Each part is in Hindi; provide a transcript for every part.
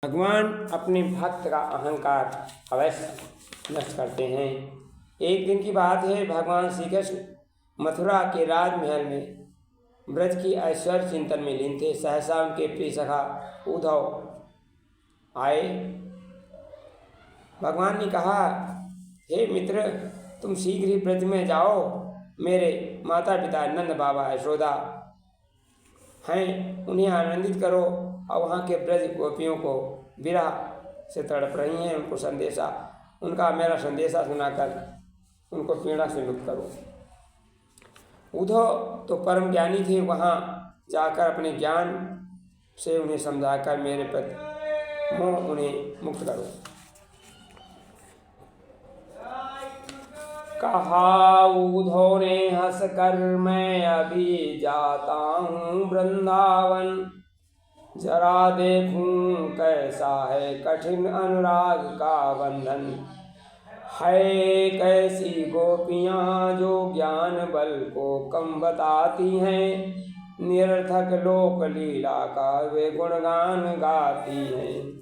भगवान अपने भक्त का अहंकार अवश्य नष्ट करते हैं। एक दिन की बात है, भगवान श्री कृष्ण मथुरा के राजमहल में ब्रज की ऐश्वर्य चिंतन में लीन थे। सहसा उनके प्रिय सखा उद्धव आए। भगवान ने कहा, हे मित्र, तुम शीघ्र ही ब्रज में जाओ। मेरे माता पिता नंद बाबा यशोदा हैं, उन्हें आनंदित करो और वहाँ के ब्रज गोपियों को विरह से तड़प रही हैं, उनका मेरा संदेशा सुनाकर उनको पीड़ा से मुक्त करो। उद्धव तो परम ज्ञानी थे, वहाँ जाकर अपने ज्ञान से उन्हें समझाकर मेरे प्रति मोह उन्हें मुक्त करो। कहा उद्धव ने हंसकर, मैं अभी जाता हूँ वृंदावन, जरा देखूं कैसा है कठिन अनुराग का बंधन। है कैसी गोपियाँ जो ज्ञान बल को कम बताती हैं, निरर्थक लोक लीला का वे गुणगान गाती हैं।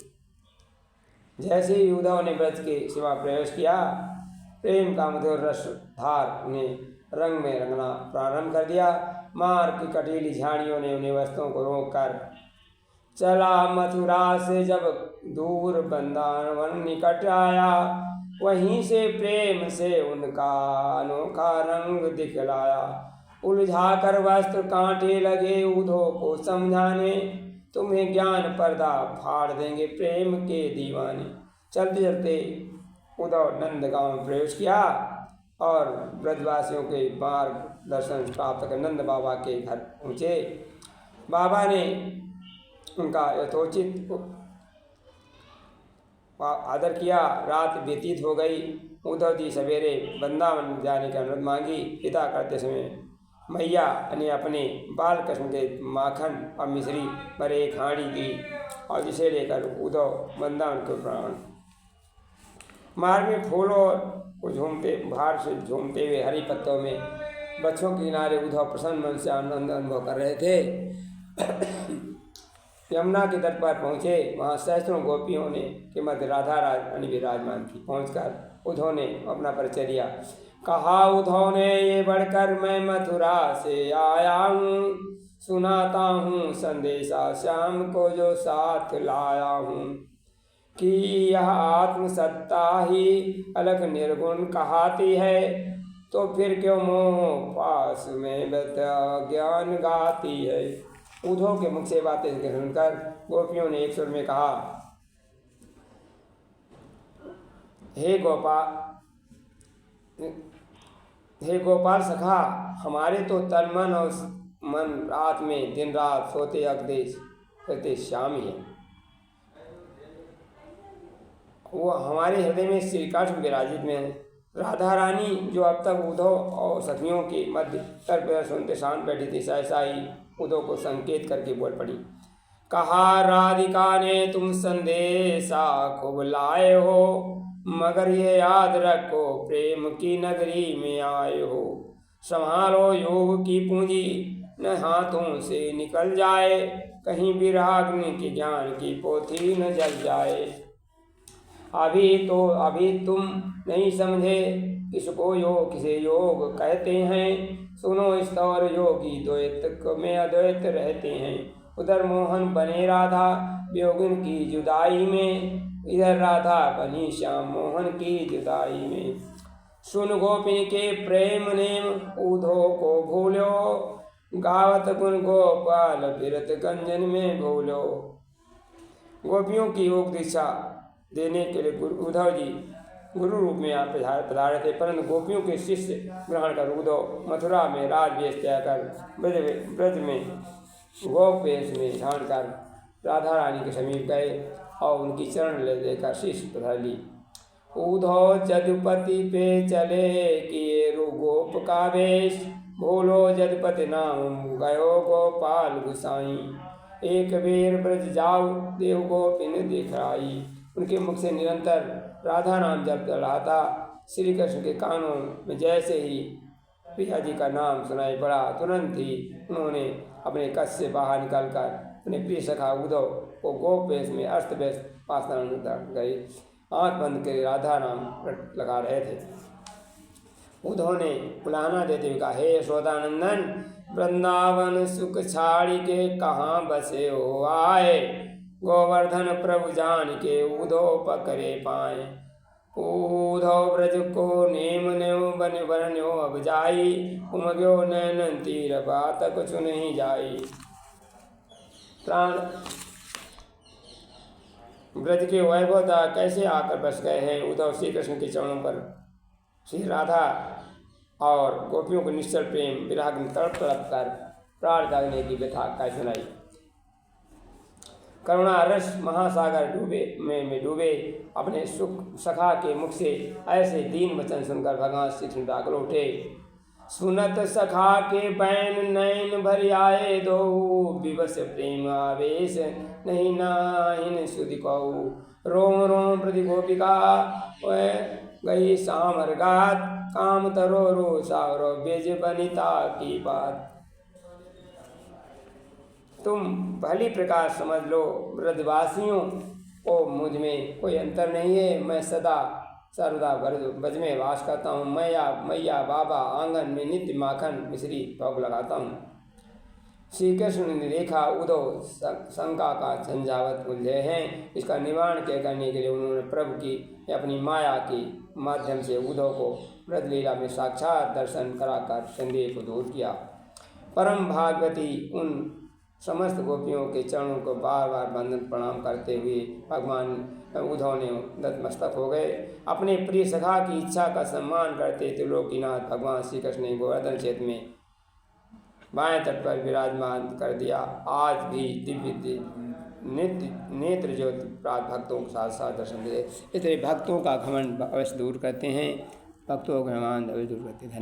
जैसे ही उद्धव ने ब्रज के सिवा प्रवेश किया, प्रेम का मधुर रस धार उन्हें रंग में रंगना प्रारंभ कर दिया। मार्ग की कटीली झाड़ियों ने उन्हें वस्तुओं को रोककर चला। मथुरा से जब दूर वृंदावन निकट आया, वहीं से प्रेम से उनका अनोखा रंग दिखलाया। उलझा कर वस्त्र कांटे लगे उद्धव को समझाने, तुम्हें ज्ञान पर्दा फाड़ देंगे प्रेम के दीवाने। चलते चलते उद्धव नंदगांव में प्रवेश किया और ब्रजवासियों के मार्ग दर्शन प्राप्त कर नंद बाबा के घर पहुँचे। बाबा ने उनका यथोचित आदर किया। रात व्यतीत हो गई। उद्धव जी सवेरे वृंदावन जाने की अनुमति मांगी। पिता करते समय मैया ने अपने बाल कृष्ण के माखन और मिश्री पर एक हांडी दी और जिसे लेकर उद्धव वृंदावन को प्राण। मार्ग में फूलों को बाहर से झूमते हुए हरी पत्तों में बच्चों के किनारे उद्धव प्रसन्न मन से आनंद अनुभव कर रहे थे। यमुना के तट पर पहुँचे। वहाँ सहस्त्रों गोपियों ने के मध्य राधा रानी विराजमान थी। पहुँचकर उद्धव ने अपना परिचय दिया। कहा उद्धव ने, ये बढ़कर मैं मथुरा से आया हूँ, सुनाता हूँ संदेशा श्याम को जो साथ लाया हूँ, कि यह आत्मसत्ता ही अलग निर्गुण कहाती है, तो फिर क्यों मोह पास में ज्ञान गाती है। उद्धव के मुख से बातें सुनकर गोपियों ने एक सुर में कहा, हे गोपाल सखा, हमारे तो तन मन और मन रात में दिन रात सोते अगदेश करते श्याम ही है। वो हमारे हृदय में श्री कृष्ण विराजित में है। राधा रानी जो अब तक उद्धव और सखियों के मध्य तर सुनते शांत बैठी थी, सहसा ही उद्धव को संकेत करके बोल पड़ी। कहा, राधिका ने तुम संदेशा खूब लाए हो, मगर ये याद रखो प्रेम की नगरी में आए हो। संभालो योग की पूंजी न हाथों से निकल जाए, कहीं विराग्नि के ज्ञान की पोथी न जल जाए। अभी तुम नहीं समझे किसे योग कहते हैं। सुनो स्तवर योगी द्वैत में अद्वैत रहते हैं। उधर मोहन बने राधा वियोगिन की जुदाई में, इधर राधा बनी श्याम मोहन की जुदाई में। सुन गोपिन के प्रेम नेम उद्धव को भूलो, गावत गुण गोपाल बिरत गंजन में भूलो। गोपियों की योग दिशा देने के लिए उद्धव जी गुरु रूप में यहाँ पधारे थे, परंतु गोपियों के शिष्य ग्रहण कर उद्धव मथुरा में राजवेश त्याग कर ब्रज में गोप वेश में धारण कर राधा रानी के समीप गए और उनकी चरण ले लेकर शिष्य पधार ली। उद्धव जदुपति पे चले किए गोप का वेश, भूलो जदुपति नाम गयो गोपाल गुसाई। एक बेर ब्रज जाओ देव गोपिन दिखाई। उनके मुख से निरंतर राधा नाम जप रहा था। श्री कृष्ण के कानों में जैसे ही प्रिया जी का नाम सुनाई पड़ा, तुरंत ही उन्होंने अपने कच्छ से बाहर निकलकर अपने प्रिय सखा उद्धव को गोप वेश में अस्त व्यस्त पाषाण गई आंख बंद कर राधा नाम लगा रहे थे। उद्धव ने बुलाना देते हुए कहा, हे यशोदानंदन, वृंदावन सुख छाड़ी के कहाँ बसे हो आए। गोवर्धन प्रभु जान के उद्धव पकड़े पाए। उद्धव ब्रज को नेम न्यो बन बरन्यो अब जाई। उमग्यो नैनन तीर बात कुछ नहीं जाई। प्राण ब्रज के वैभवता कैसे आकर बस गए हैं। उद्धव श्री कृष्ण के चरणों पर श्री राधा और गोपियों को निश्चल प्रेम विराग में तड़प तड़प कर प्राण त्यागने की व्यथा कह सुनाई। करुणा रस महासागर में डूबे अपने सुख सखा के मुख से ऐसे दीन वचन सुनकर भगवान श्री कृष्ण व्याकुल उठे। सुनत सखा के बैन नैन भर आए दो। विवश प्रेम आवेश नहीं नाहिन सुधि कहू। रोम रोम प्रति गोपिका गई सामर गात। काम तरो रो सावरो बेज बनिता की बात। तुम भली प्रकार समझ लो, ब्रजवासियों को मुझ में कोई अंतर नहीं है। मैं सदा सर्वदा ब्रज में वास करता हूँ। मैया बाबा आंगन में नित्य माखन मिश्री भोग लगाता हूँ। श्री कृष्ण ने देखा उद्धव शंका का झंझावत उलझे हैं। इसका निवारण करने के लिए उन्होंने प्रभु की अपनी माया के माध्यम से उद्धव को ब्रजलीला में साक्षात दर्शन कराकर संदेह को दूर किया। परम भागवती उन समस्त गोपियों के चरणों को बार बार वंदन प्रणाम करते हुए भगवान उद्धव ने नतमस्तक हो गए। अपने प्रिय सखा की इच्छा का सम्मान करते त्रिलोकीनाथ भगवान श्री कृष्ण ने गोवर्धन क्षेत्र में बाएं तट पर विराजमान कर दिया। आज भी दिव्य नित्य नेत्र ज्योति प्राप्त भक्तों के साथ साथ दर्शन दे। इसलिए भक्तों का घमंड अवश्य दूर करते हैं। भक्तों का घमंड अवश्य दूर करते हैं।